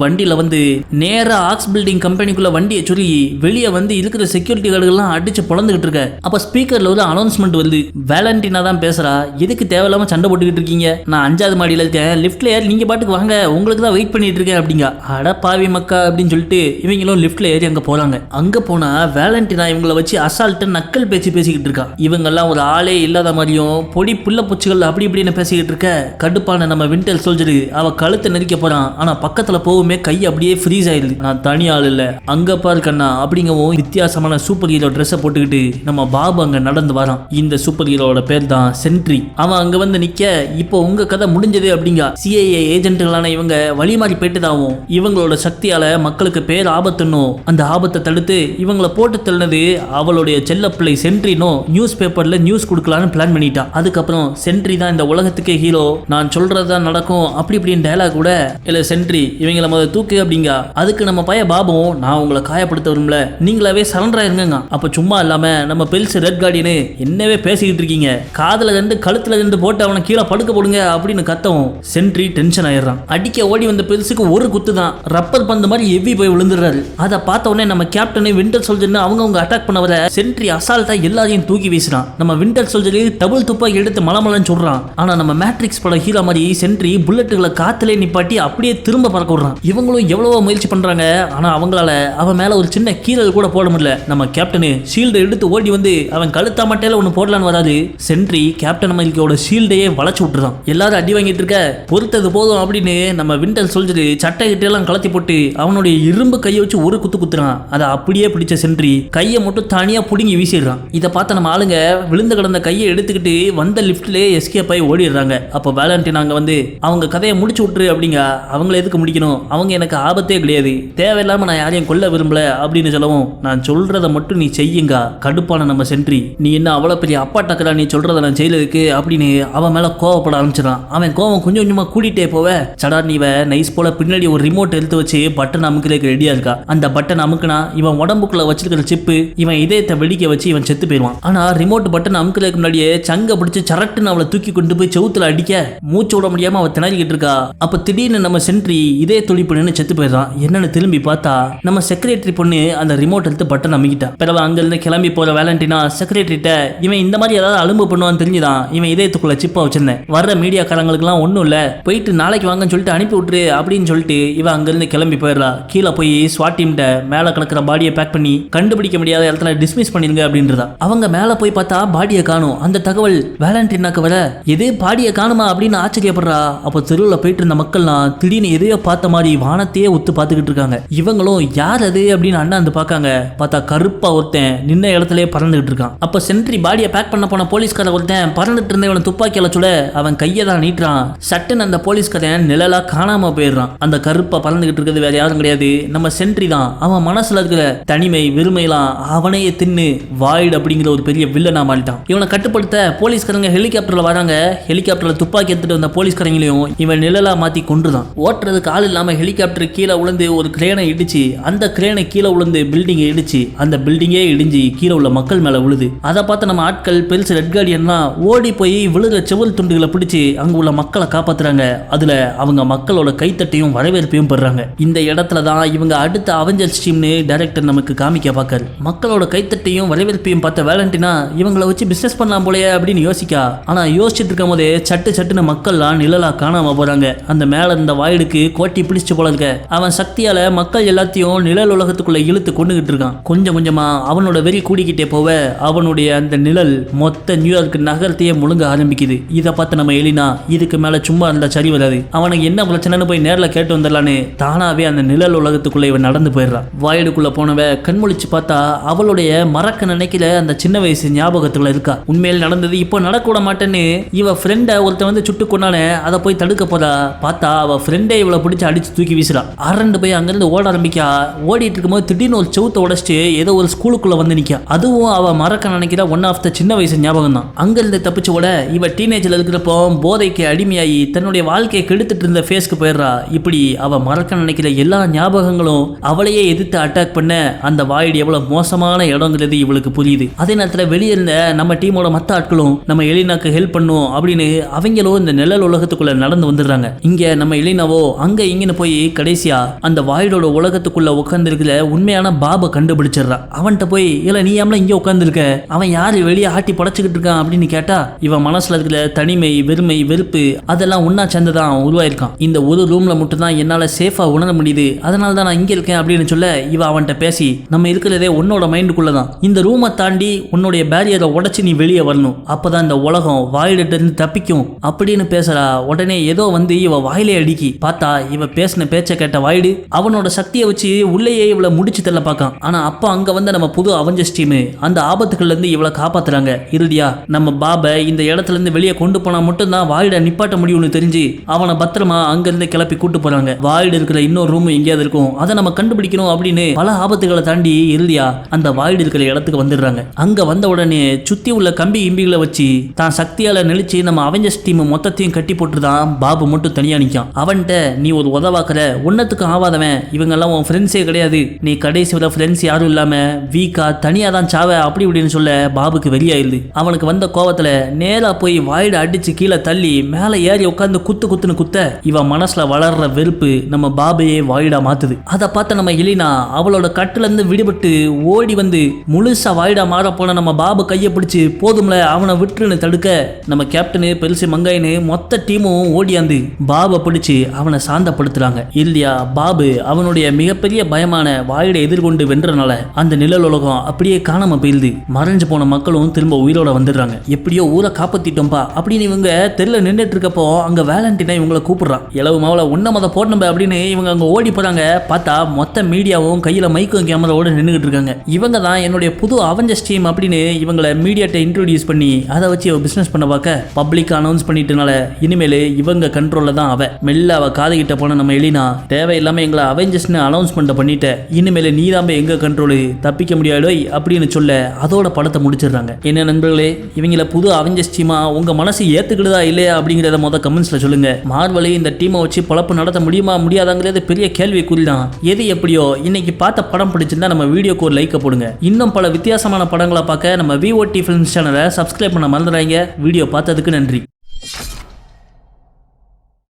வண்டியில வந்து நேரா ஆக்ஸ் பில்டிங் கம்பெனிக்குள்ள வண்டியை சொல்லி வெளியே வந்து இருக்கிற செக்யூரிட்டி கார்டுகள்லாம் அடிச்சு பொழந்துகிட்டு இருக்க. அப்ப ஸ்பீக்கர்ல ஒரு அனௌன்ஸ்மெண்ட் வருது, வேலண்டினா தான் பேசுறா, எதுக்கு தேவையில்லாம சண்டை போட்டுக்கிட்டு இருக்கீங்க, நான் 5வது மாடியில இருக்கேன், லிஃப்ட்ல ஏறி நீங்க பாட்டுக்கு வாங்க, உங்களுக்கு தான் வெயிட் பண்ணிட்டு இருக்கேன் அப்படிங்க. அட பாவி மக்கா அப்படின்னு சொல்லிட்டு இவங்களும் லிஃப்ட்ல ஏறி அங்க போறாங்க. அங்க போனா வேலண்டினா இவங்களை வச்சு அசால்ட்டு நக்கல் பேசிக்கிட்டு இருக்கா. இவங்க எல்லாம் ஒரு ஆளே இல்லாத மாதிரியும் பொடி புள்ள பூச்சிகள் அப்படி இப்படின்னு பேசிக்கிட்டு இருக்க. கடுப்பான நம்ம விண்டர் சோல்ஜர் அவ கழுத்தை நெரிக்க போறான். ஆனா பக்கத்துல போகுமே கை அப்படியே ஃப்ரீஸ் ஆயிடுது. நான் தனி ஆள் இல்ல, அங்க பாரு கண்ணா அப்படிங்கவும் வித்தியாசமான சூப்பர் ஹீரோ ட்ரெஸ்ஸை போட்டுக்கிட்டு நம்ம பாபு அங்க நடந்து வரான். இந்த சூப்பர் ஹீரோட பேர் தான் சென்ட்ரி. அவன் அங்க வந்து நிக்க, இப்போ உங்க கதை முடிஞ்சது அப்படிங்க. சிஐஏ ஏஜென்ட்டுகளான இவங்க வழி மாறி போயிட்டுதாவும், இவங்களோட சக்தியால மக்களுக்கு பேர் ஆபத்துன்னும் அந்த ஆபத்தை தடுத்து இவங்களை போட்டு தள்ளினது அவளுடைய செல்ல பிள்ளை சென்ட்ரினோ நியூஸ் பேப்பர்ல நியூஸ் கொடுக்கலான்னு பிளான் பண்ணிட்டா. அதுக்கப்புறம் சென்ட்ரி தான் இந்த உலகத்துக்கே ஹீரோ, நான் சொல்றதுதான் நடக்கும் அப்படி இப்படின்னு டயலாக் கூட இல்ல சென்ட்ரி இவங்களை முதல்ல தூக்கு அப்படிங்க. அதுக்கு நம்ம பைய பாபும், நான் உங்களை காயப்படுத்த விரும்பல, நீங்களாவே சரண்டர் ஆயிருங்க. அப்ப சும்மா இல்லாம நம்ம பெல்ஸ் ரெட் கார்டியனு என்னவே பேசிக்கிட்டு இருக்கீங்க, காதுல இருந்து கழுத்துல இருந்து போட்டு அவனை கீழே படுக்க போடுங்க அப்படின்னு கத்தவும் சென்ட்ரி டென்ஷன் ஆயிடுறான். அடிக்க ஓடி வந்த பெல்ஸுக்கு ஒரு குத்து தான், ரப்பர் பந்து மாதிரி எவ்வி போய் விழுந்துடுறாரு. அதை பார்த்த உடனே நம்ம கேப்டன் விண்டர் சோல்ஜர்னு அவங்க அட்டாக் பண்ண வர சென்ட்ரி அசால்ட்டா எல்லாரையும் தூக்கி வீசுறான். நம்ம விண்டர் சோல்ஜர் டபுள் துப்பாக்கி எடுத்து மலமலன்னு சொல்றான். ஆனா நம்ம மேட்ரிக்ஸ் பட ஹீரோ மாதிரி சென்ட்ரி புல்லட்டுகளை காத்திலே நிப்பாட்டி அப்படியே திரும்ப பறக்க விடுறான். இவங்களும் எவ்வளவோ முயற்சி பண்றாங்க, ஆனா அவங்களால அவன் மேல ஒரு சின்ன கீரல் கூட போட முடியல. நம்ம கேப்டன் ஷீல்டை எடுத்து ஓடி வந்து அவன் கழுத்தா மட்டையில ஒன்னு போடலான்னு வராது, சென்ட்ரி கேப்டன் அமெரிக்காவோட ஷீல்டையே வளைச்சு விட்டுறான். எல்லாரும் அடி வாங்கிட்டு இருக்க பொறுத்தது போதும் அப்படின்னு நம்ம விண்டர் சோல்ஜர் சட்டை கிட்டையெல்லாம் கலத்தி போட்டு அவனுடைய இரும்பு கையை வச்சு ஒரு குத்து குத்துறான். அதை அப்படியே பிடிச்ச சென்ட்ரி கையை மட்டும் தனியா புடுங்கி வீசிடுறான். இதை பார்த்த நம்ம ஆளுங்க விழுந்து கிடந்த கையை எடுத்துக்கிட்டு வந்த லிப்ட்லேயே எஸ்கேப் ஆகி ஓடிடுறாங்க. அப்போ வேலண்டின் அங்கே வந்து அவங்க கதையை முடிச்சு விட்டுரு அப்படிங்க. அவங்கள எதுக்கு முடிக்கணும், அவங்க எனக்கு ஆபத்தே கிடையாது, தேவையில்லாம நான் யாரையும் கொல்ல விரும்பல அப்படின்னு சொல்லவும், நான் சொல்றதை மட்டும் நீ செய்யுங்க கடுப்பான நம்ம சென்ட்ரி, நீ என்ன அவ்வளோ பெரிய அப்பா டக்கரா நீ சொல்றதை நான் செய்யறதுக்கு அப்படின்னு அவன் மேல கோவப்பட ஆரம்பிச்சிடான். அவன் கோவம் கொஞ்சம் கொஞ்சமா கூட்டிகிட்டே போவ சடா நீ நைஸ் போல பின்னாடி ஒரு ரிமோட் எடுத்து வச்சு பட்டன் அமுக்கிறதுக்கு ரெடியா இருக்கா. அந்த பட்டன் அமுக்குனா இவன் உடம்புக்குள்ள வச்சிருக்கிற சிப்பு இவன் இதயத்தை வெடிக்க வச்சு இவன் செத்து போயிடுவான். ஆனா ரிமோட் பட்டன் அமுக்கிறதுக்கு முன்னாடியே சங்க பிடிச்சு சரட்டுன்னு அவளை தூக்கி கொண்டு போய் செவுத்துல அடிக்க மூச்சு விட முடியாம அவ திணறிக்கிட்டு இருக்கா. அப்ப திடீர்னு நம்ம சென்ட்ரி இதே துடிப்பு நின்று செத்து போயிடுறான். என்னன்னு திரும்பி பார்த்தா நம்ம செக்ரட்டரி பொண்ணு அந்த ரிமோட் எடுத்து பட்டன் அமைக்கிட்டா. பிறகு அங்கிருந்து கிளம்பி போற வேலண்டினா செக்ரட்டரிட்ட இவன் இந்த மாதிரி ஏதாவது அலும்பு பண்ணுவான்னு தெரிஞ்சுதான் இவன் இதயத்துக்குள்ள சிப்பா வச்சிருந்தேன், வர்ற மீடியாக்காரங்களுக்குலாம் ஒன்றும் இல்லை, போயிட்டு நாளைக்கு வாங்கன்னு சொல்லிட்டு அனுப்பி விட்டுரு அப்படின்னு சொல்லிட்டு இவன் அங்கிருந்து கிளம்பி போயிடறா. கீழே போய் ஸ்வாட் டீம்கிட்ட மேலே கிடக்கிற பாடியை பேக் பண்ணி கண்டுபிடிக்க முடியாத இடத்துல டிஸ்மிஸ் பண்ணிருங்க அப்படின்றதா. அவங்க மேலே போய் பார்த்தா பாடியை காணும். அந்த தகவல் வேலண்டினாக்கு வர எதே பாடியை காணுமா அப்படின்னு ஆச்சரியப்படுறா. அப்போ தெருவில் போயிட்டு இருந்த மக்கள்லாம் திடீர்னு எதையோ பார்த்த மாதிரி வானத்தையே ஒத்து பார்த்துக்கிட்டு இருக்காங்க. இவங்களும் யார் அது அப்படின்னு அண்ணாந்து பார்க்காங்க. பார்த்தா கருப்பா ஒருத்தன் நின்ன இடத்துலயே பறந்துகிட்டு இருக்கான். அப்ப சென்ட்ரி பாடியை பேக் பண்ண போன போலீஸ்கார ஒருத்தன் பறந்துட்டு இருந்த இவனை துப்பாக்கியால சுட அவன் கையை தான் நீட்டுறான். சட்டுன்னு அந்த போலீஸ்காரன் நிழலா காணாம போயிடுறான். அந்த கருப்பா பறந்துகிட்டு இருக்கிறது வேற யாரும் கிடையாது, நம்ம சென்ட்ரி தான். அவன் மனசுல இருக்கிற தனிமை வெறுமையெல்லாம் அவனையே தின்னு வாய்டு அப்படிங்கிற ஒரு பெரிய வில்லனா மாறிட்டான். இவனை கட்டுப்படுத்த போலீஸ்காரங்க ஹெலிகாப்டர்ல வராங்க. ஹெலிகாப்டர்ல துப்பாக்கி எடுத்துட்டு வந்த போலீஸ்காரங்களையும் இவன் நிழலா மாத்தி கொண்டுதான். ஓட்டுறதுக்கு ஆள் இல்லாம ஹெலிகாப்டர் கீழே விழுந்து ஒரு கிரேனை இடிச்சு, அந்த கிரேனை கீழே விழுந்து பில்டிங்கை இடிச்சு, அந்த பில்டிங்கே இடிஞ்சு கீழே உள்ள மக்கள் மேல விழுது. அதை பார்த்து நம்ம ஆட்கள் பெருசு ரெட் கார்டியன்லாம் ஓடி போய் விழுகிற செவல் துண்டுகளை பிடிச்சு அங்க உள்ள மக்களை காப்பாத்துறாங்க. அதுல அவங்க மக்களோட கைத்தட்டையும் வரவேற்பையும் பெறாங்க. இந்த இடத்துல தான் இவங்க அடுத்த அவெஞ்சர்ஸ் டீம்னு டைரக்டர் நமக்கு காமிக்க பார்க்காரு. மக்களோட கைத்தட்டையும் வரவேற்பையும் பார்த்த வேலண்டினா இவங்களை வச்சு பிசினஸ் பண்ணலாம் போலயே அப்படின்னு யோசிக்கா. ஆனா யோசிச்சுட்டு இருக்கும் போதே சட்டுன்னு மக்கள்லாம் நிழலா காணாம போறாங்க. அந்த மேல இருந்த வாயிடுக்கு கோட்டி பிடிச்சு போல இருக்க அவன் சக்தியால மக்கள் எல்லாத்தையும் நிழல் உலகத்துக்குள்ள இழுத்து கொண்டுகிட்டு இருக்கான். கொஞ்சம் கொஞ்சமா அவனோட வெறி கூடிக்கிட்டே போவ அவனுடைய அந்த நிழல் மொத்த நியூயார்க் நகரத்தையே முழுங்க ஆரம்பிக்குது. இதை பார்த்து நம்ம எலினா இதுக்கு மேல சும்மா இருந்தா சரி வராது, அவனுக்கு என்ன பிரச்சனைன்னு போய் நேரில் கேட்டு வந்துடலான்னு தானாவே அந்த நிழல் உலகத்துக்குள்ள இவன் நடந்து போயிடுறான். வாயிடுக்குள்ள போனவ கண்முழிச்சு பார்த்தா அவளுடைய மறக்க நினைக்கிற அந்த சின்ன வயசு ஞாபகத்துல இருக்கா. உண்மையில் நடந்தது இப்போ நடக்க விட மாட்டேன்னு இவ ஃப்ரெண்ட ஒருத்த வந்து சுட்டு கொண்டானே அதை போய் தடுக்க போறா. பார்த்தா அவ ஃப்ரெண்டே இவளை பிடிச்சி அடிச்சு தூக்கி வீசுறா. அரண்டு போய் அங்கிருந்து ஓட ஆரம்பிக்கா. ஓடிட்டு இருக்கும்போது திடீர்னு ஒரு செவுத்தை உடைச்சிட்டு ஏதோ ஒரு ஸ்கூலுக்குள்ள வந்து நிக்கா. அதுவும் அவ மறக்க நினைக்கிற ஒன் ஆஃப் த சின்ன வயசு ஞாபகம் தான். அங்கிருந்து தப்பிச்சு ஓட இவ டீனேஜ்ல இருக்கிறப்போ போதைக்கு அடிமையாகி தன்னுடைய வாழ்க்கையை கெடுத்துட்டு இருந்த ஃபேஸ்க்கு போயிடுறா. இப்படி அவ மறக்க நினைக்கிற எல்லா ஞாபகங்களும் அவளையே எதிர்த்து அட்டாக் பண்ண அந்த வாய்டு எவ்வளவு மோசமான இடங்கிறது இவளுக்கு புரியுது. அதே நேரத்தில் வெளியே இருந்த நம்ம டீமோட மற்ற ஆட்களும் நம்ம எலினாக்கு ஹெல்ப் பண்ணும் அப்படின்னு அவங்களும் இந்த நிழல் உலகத்துக்குள்ள நடந்து வந்துடுறாங்க. இங்க நம்ம எலினாவோ அங்க இங்கன்னு போய் கடைசியா அந்த வாய்டோட உலகத்துக்குள்ள உட்கார்ந்து இருக்கிற உண்மையான பாபை கண்டுபிடிச்சிடறா. அவன்கிட்ட போய் இல்ல நீ ஏம்ல இங்க உட்கார்ந்து இருக்க, அவன் யாரு வெளியே ஆட்டி படைச்சுக்கிட்டு இருக்கான் அப்படின்னு கேட்டா இவன் மனசுல இருக்கிற தனிமை வெறுமை வெறுப்பு அதெல்லாம் ஒன்னா சேர்ந்துதான் உருவாயிருக்கான். இந்த ஒரு ரூம்ல மட்டும் தான் என்னால சேஃபா உணர முடியுது, அதனால தான் நான் இங்க இருக்கேன் அப்படின்னு சொல்ல இவ அவன்கிட்ட பேசி நம்ம இருக்கிறதே உன்னோட மைண்டுக்குள்ளதான், இந்த ரூமை தாண்டி உன்னுடைய பேரியரை உடைச்சு நீ வெளியே வரணும், அப்பதான் இந்த உலகம் வாயிலிட்ட இருந்து தப்பிக்கும் அப்படின்னு பேசுறா. உடனே ஏதோ வந்து இவ வாயிலே அடிக்கி பார்த்தா இவ பேசின பேச்ச கேட்ட வாயிடு அவனோட சக்தியை வச்சு உள்ளேயே இவளை முடிச்சு தள்ள பார்க்கான். ஆனா அப்ப அங்க வந்து நம்ம புது அவெஞ்சர்ஸ் டீம் அந்த ஆபத்துக்கள்ல இருந்து இவளை காப்பாத்துறாங்க. இறுதியா நம்ம பாபை இந்த இடத்துல இருந்து வெளியே கொண்டு போனா மட்டும்தான் வாயிட நிப்பாட்ட முடியும்னு தெரிஞ்சு அவனை பத்திரமா அங்கிருந்து கிளப்பி கூட்டு போறாங்க. வாயிடு இருக்கிற இன்னொரு ரூம் எங்கேயாவது இருக்கும், அதை நம்ம கண்டுபிடிக்கணும் அப்படின்னு பல ஆபத்துகளை தாண்டி இறுதியா அந்த வாயிடு இருக்கிற இடத்துக்கு வந்துடுறாங்க. அங்க வந்த உடனே சுத்தி உள்ள கம்பி இம்பிகளை வச்சு தான் சக்தியால நெளிச்சு நம்ம அவெஞ்சர்ஸ் டீம் மொத்தத்தையும் கட்டி போட்டுதான் பாபு மட்டும் தனியா நிற்கான். அவன்கிட்ட நீ ஒரு உதவாக்குற ஒன்னத்துக்கு ஆவாதவன், இவங்க எல்லாம் உன் ஃப்ரெண்ட்ஸே கிடையாது, நீ கடைசி வர ஃப்ரெண்ட்ஸ் யாரும் இல்லாம வீக்கா தனியா தான் சாவ அப்படி இப்படின்னு சொல்ல பாபுக்கு வெளியாயிருது. அவனுக்கு வந்த கோவத்துல நேரா போய் வாயிட அடிச்சு கீழே தள்ளி மேல ஏறி உட்காந்து குத்துன்னு குத்த இவன் மனசுல வளர்ற வெறுப்பு நம்ம பாபையே வாயிடா மாத்துது. அதை பார்த்த நம்ம எலினா அவளோட கட்டுல இருந்து விடுபட்டு ஓடி வந்து முழுசா வாயிடா மாற போன நம்ம பாபு கையை பிடிச்சு போதும்ல அவனை விட்டுன்னு தடுக்க நம்ம கேப்டனு பெருசு மங்காயின்னு மொத்த டீமும் ஓடியாந்து பாபை பிடிச்சு அவனை சாந்தப்படுத்துறாங்க. இல்லையா பாபு அவனுடைய மிகப்பெரிய பயமான வாயிடை எதிர்கொண்டு வென்றனால அந்த நிழல் உலகம் அப்படியே காணாம போயிருது. மறைஞ்சு போன மக்களும் திரும்ப உயிரோட வந்துடுறாங்க. எப்படியோ ஊரை காப்பாத்திட்டோம்பா அப்படின்னு இவங்க தெருல நின்றுட்டு இருக்கப்போ அங்க வேலண்டினா இவங்களை கூப்பிடுறான். இளவு மாவுல உன்ன மொத போடணும் அப்படின்னு இவங்க அங்க ஓடி போறாங்க. பார்த்தா மொத்த மீடியாவும் கையில மைக்கும் கேமராவோட நின்றுகிட்டு இருக்காங்க. இவங்க தான் என்னுடைய புது அவெஞ்சர்ஸ் டீம் அப்படின்னு இவங்களை மீடியாட்ட இன்ட்ரோடியூஸ் பண்ணி அதை வச்சு பிசினஸ் பண்ண பார்க்க பப்ளிக் அனௌன்ஸ் பண்ணிட்டனால இனிமேல் இவங்க கண்ட்ரோல்ல தான் அவ. மெல்ல அவ காதுகிட்ட போன நம்ம எலினா, தேவையில்லாம எங்களை அவெஞ்சர்ஸ்னு அனௌன்ஸ்மெண்ட் பண்ணிட்ட, இனிமேல் நீ தான் எங்க கண்ட்ரோலு, தப்பிக்க முடியாதோ அப்படின்னு சொல்ல அதோட படத்தை முடிச்சிடுறாங்க. என்ன நண்பர்களே, இவங்கள புது அவெஞ்சர்ஸ் டீமா உங்க மனசு ஏத்துக்கிடுதா இல்லையா அப்படிங்கிறத மொதல் கமெண்ட்ஸ்ல சொல்லுங்க. மார்வெல் இந்த டீமை வச்சு பொழப்பு நடத்த முடியுமா முடியாதாங்கிறது பெரிய கேள்விக்குறி தான். எது எப்படியோ இன்னைக்கு பார்த்த படம் பிடிச்சிருந்தா நம்ம வீடியோக்கு ஒரு லைக்கை போடுங்க. இன்னும் பல வித்தியாசமான படங்களை பார்க்க நம்ம VOT Films சேனலை சப்ஸ்கிரைப் பண்ண மறந்துடாதீங்க. வீடியோ பார்த்ததுக்கு நன்றி.